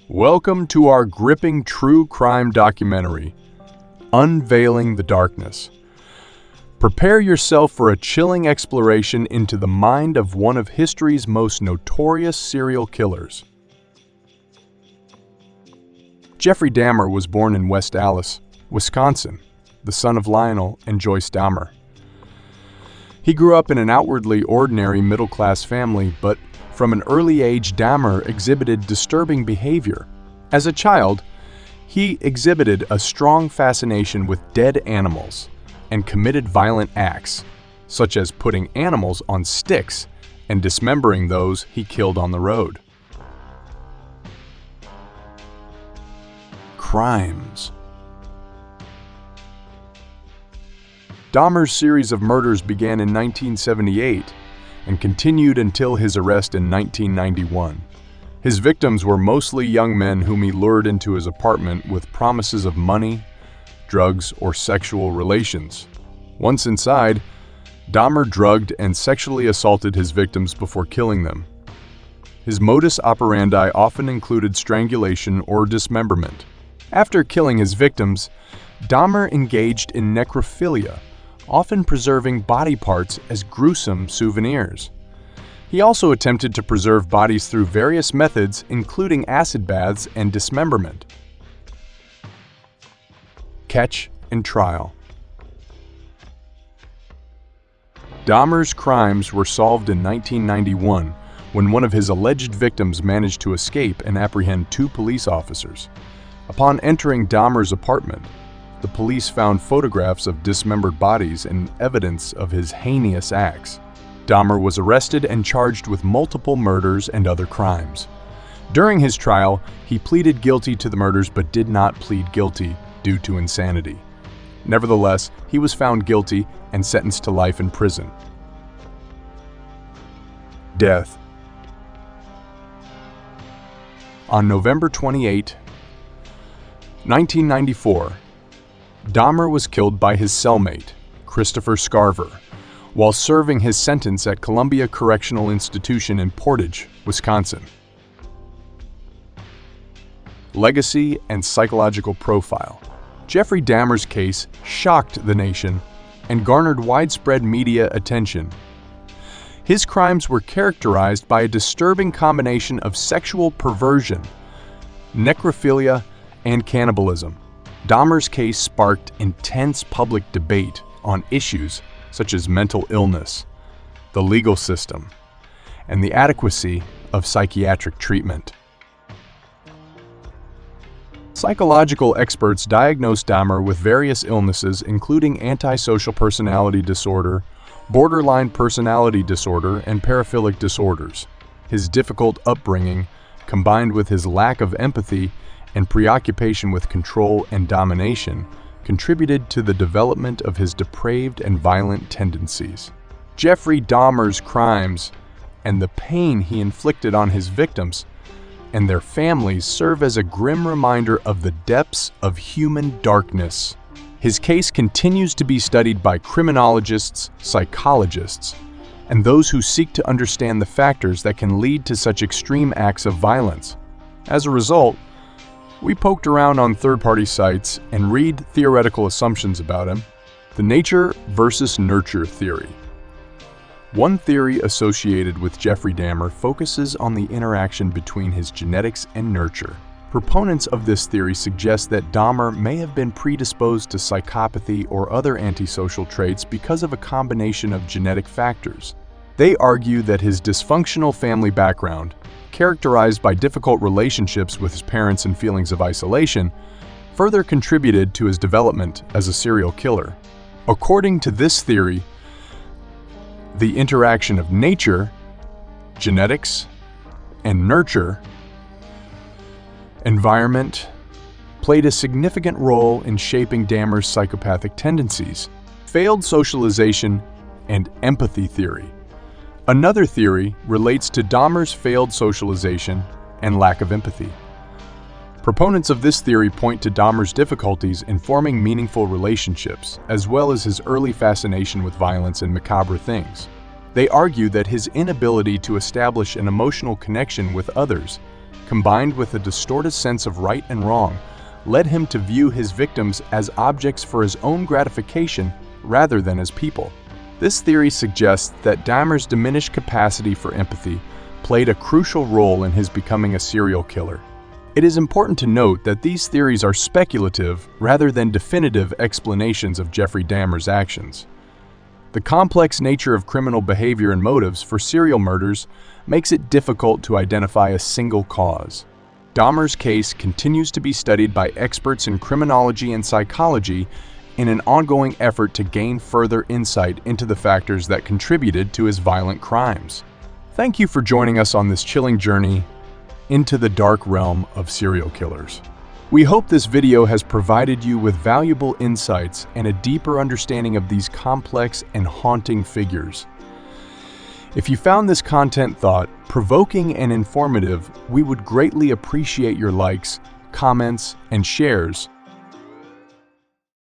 Welcome to our gripping true crime documentary, Unveiling the Darkness. Prepare yourself for a chilling exploration into the mind of one of history's most notorious serial killers. Jeffrey Dahmer was born in West Allis, Wisconsin, the son of Lionel and Joyce Dahmer. He grew up in an outwardly ordinary middle-class family, but from an early age, Dahmer exhibited disturbing behavior. As a child, he exhibited a strong fascination with dead animals and committed violent acts, such as putting animals on sticks and dismembering those he killed on the road. Crimes. Dahmer's series of murders began in 1978 and continued until his arrest in 1991. His victims were mostly young men whom he lured into his apartment with promises of money, drugs, or sexual relations. Once inside, Dahmer drugged and sexually assaulted his victims before killing them. His modus operandi often included strangulation or dismemberment. After killing his victims, Dahmer engaged in necrophilia, often preserving body parts as gruesome souvenirs. He also attempted to preserve bodies through various methods, including acid baths and dismemberment. Catch and trial. Dahmer's crimes were solved in 1991 when one of his alleged victims managed to escape and apprehend two police officers. Upon entering Dahmer's apartment, the police found photographs of dismembered bodies and evidence of his heinous acts. Dahmer was arrested and charged with multiple murders and other crimes. During his trial, he pleaded guilty to the murders but did not plead guilty due to insanity. Nevertheless, he was found guilty and sentenced to life in prison. Death. On November 28, 1994, Dahmer was killed by his cellmate, Christopher Scarver, while serving his sentence at Columbia Correctional Institution in Portage, Wisconsin. Legacy and psychological profile. Jeffrey Dahmer's case shocked the nation and garnered widespread media attention. His crimes were characterized by a disturbing combination of sexual perversion, necrophilia, and cannibalism. Dahmer's case sparked intense public debate on issues such as mental illness, the legal system, and the adequacy of psychiatric treatment. Psychological experts diagnosed Dahmer with various illnesses including antisocial personality disorder, borderline personality disorder, and paraphilic disorders. His difficult upbringing, combined with his lack of empathy and preoccupation with control and domination, contributed to the development of his depraved and violent tendencies. Jeffrey Dahmer's crimes and the pain he inflicted on his victims and their families serve as a grim reminder of the depths of human darkness. His case continues to be studied by criminologists, psychologists, and those who seek to understand the factors that can lead to such extreme acts of violence. As a result, we poked around on third-party sites and read theoretical assumptions about him. The nature versus nurture theory. One theory associated with Jeffrey Dahmer focuses on the interaction between his genetics and nurture. Proponents of this theory suggest that Dahmer may have been predisposed to psychopathy or other antisocial traits because of a combination of genetic factors. They argue that his dysfunctional family background, characterized by difficult relationships with his parents and feelings of isolation, further contributed to his development as a serial killer. According to this theory, the interaction of nature, genetics, and nurture, environment, played a significant role in shaping Dahmer's psychopathic tendencies. Failed socialization and empathy theory. Another theory relates to Dahmer's failed socialization and lack of empathy. Proponents of this theory point to Dahmer's difficulties in forming meaningful relationships, as well as his early fascination with violence and macabre things. They argue that his inability to establish an emotional connection with others combined with a distorted sense of right and wrong, led him to view his victims as objects for his own gratification rather than as people. This theory suggests that Dahmer's diminished capacity for empathy played a crucial role in his becoming a serial killer. It is important to note that these theories are speculative rather than definitive explanations of Jeffrey Dahmer's actions. The complex nature of criminal behavior and motives for serial murders makes it difficult to identify a single cause. Dahmer's case continues to be studied by experts in criminology and psychology in an ongoing effort to gain further insight into the factors that contributed to his violent crimes. Thank you for joining us on this chilling journey into the dark realm of serial killers. We hope this video has provided you with valuable insights and a deeper understanding of these complex and haunting figures. If you found this content thought-provoking and informative, we would greatly appreciate your likes, comments, and shares